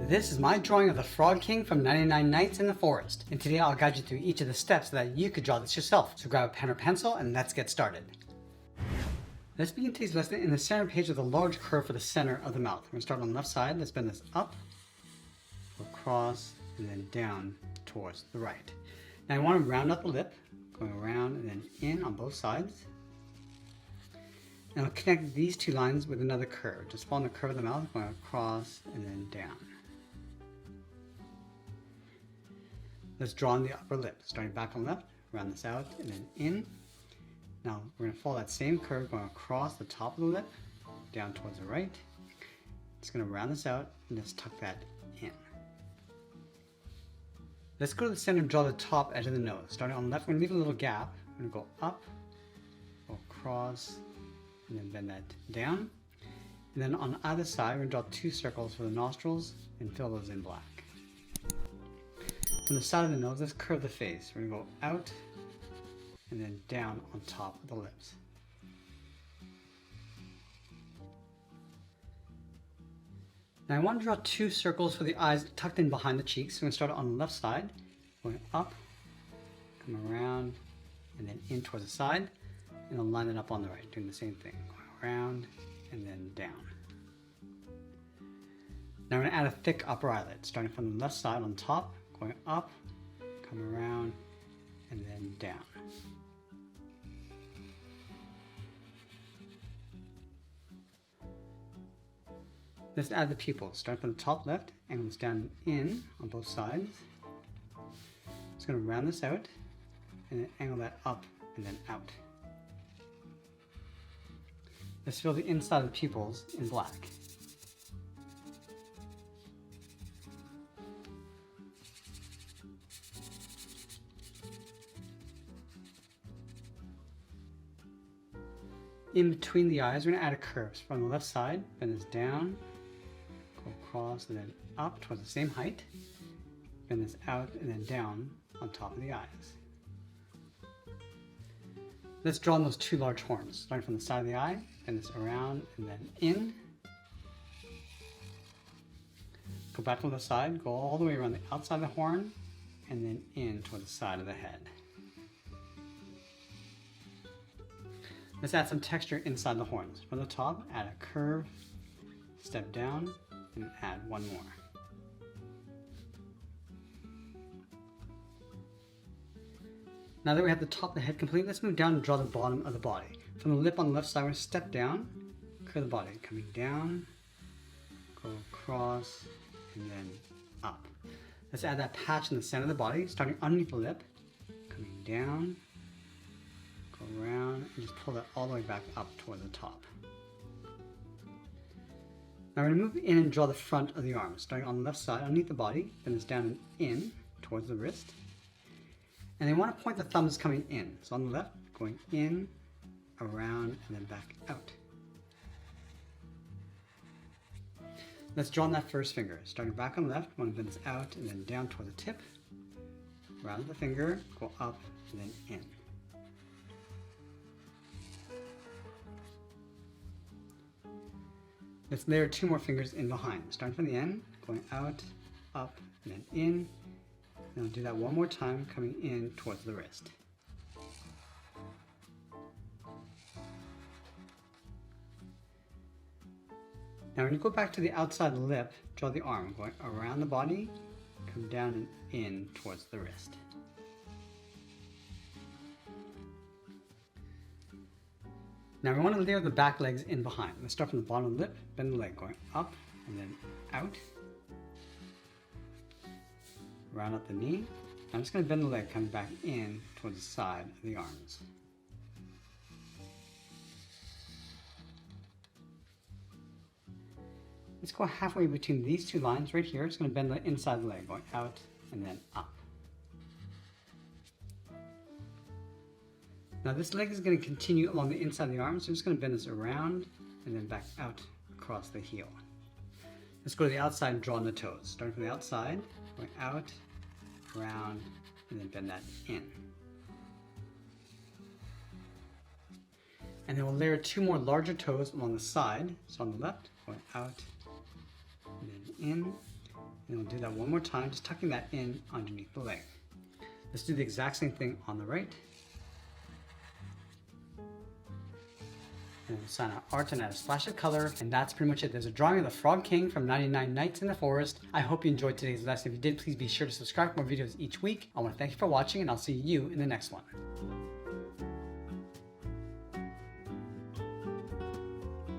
This is my drawing of the Frog King from 99 Nights in the Forest, and today I'll guide you through each of the steps so that you could draw this yourself. So grab a pen or pencil and let's get started. Let's begin today's lesson in the center page with a large curve for the center of the mouth. We're going to start on the left side. Let's bend this up, across, and then down towards the right. Now I want to round out the lip, going around and then in on both sides. And I'll connect these two lines with another curve. Just follow the curve of the mouth, going across and then down. Let's draw on the upper lip, starting back on the left, round this out and then in. Now we're going to follow that same curve going across the top of the lip, down towards the right. Just going to round this out and just tuck that in. Let's go to the center and draw the top edge of the nose. Starting on the left, we're going to leave a little gap. We're going to go up, go across, and then bend that down. And then on either side, we're going to draw two circles for the nostrils and fill those in black. On the side of the nose, let's curve the face. We're going to go out and then down on top of the lips. Now I want to draw two circles for the eyes tucked in behind the cheeks. So we're going to start on the left side, going up, come around, and then in towards the side, and then line it up on the right, doing the same thing, going around and then down. Now we're going to add a thick upper eyelid, starting from the left side on top, going up, come around, and then down. Let's add the pupils. Start from the top left, angle this down and in on both sides. Just going to round this out, and then angle that up and then out. Let's fill the inside of the pupils in black. In between the eyes, we're going to add a curve. So from the left side, bend this down, go across and then up towards the same height. Bend this out and then down on top of the eyes. Let's draw on those two large horns. Starting from the side of the eye, bend this around and then in. Go back to the side, go all the way around the outside of the horn, and then in toward the side of the head. Let's add some texture inside the horns. From the top, add a curve, step down, and add one more. Now that we have the top of the head complete, let's move down and draw the bottom of the body. From the lip on the left side, we're going to step down, curve the body, coming down, go across, and then up. Let's add that patch in the center of the body, starting underneath the lip, coming down, go around, and just pull that all the way back up toward the top. Now we're going to move in and draw the front of the arm, starting on the left side underneath the body, bend this down and in towards the wrist. And then we want to point the thumbs coming in. So on the left, going in, around, and then back out. Let's draw on that first finger. Starting back on the left, we want to bend this out and then down toward the tip. Round the finger, go up, and then in. Let's layer two more fingers in behind. Starting from the end, going out, up, and then in. And I'll do that one more time, coming in towards the wrist. Now when you go back to the outside of the lip, draw the arm, going around the body, come down and in towards the wrist. Now we want to layer the back legs in behind. Let's start from the bottom of the lip, bend the leg, going up and then out. Round up the knee. I'm just going to bend the leg coming back in towards the side of the arms. Let's go halfway between these two lines right here. It's going to bend the inside of the leg, going out and then up. Now this leg is going to continue along the inside of the arm, so I'm just going to bend this around and then back out across the heel. Let's go to the outside and draw on the toes. Starting from the outside, going out, around, and then bend that in. And then we'll layer two more larger toes along the side. So on the left, going out, and then in, And we'll do that one more time, just tucking that in underneath the leg. Let's do the exact same thing on the right. And we'll sign our art and add a splash of color, and that's pretty much it. There's a drawing of the Frog King from 99 Nights in the Forest. I hope you enjoyed today's lesson. If you did, please be sure to subscribe for more videos each week. I want to thank you for watching, and I'll see you in the next one.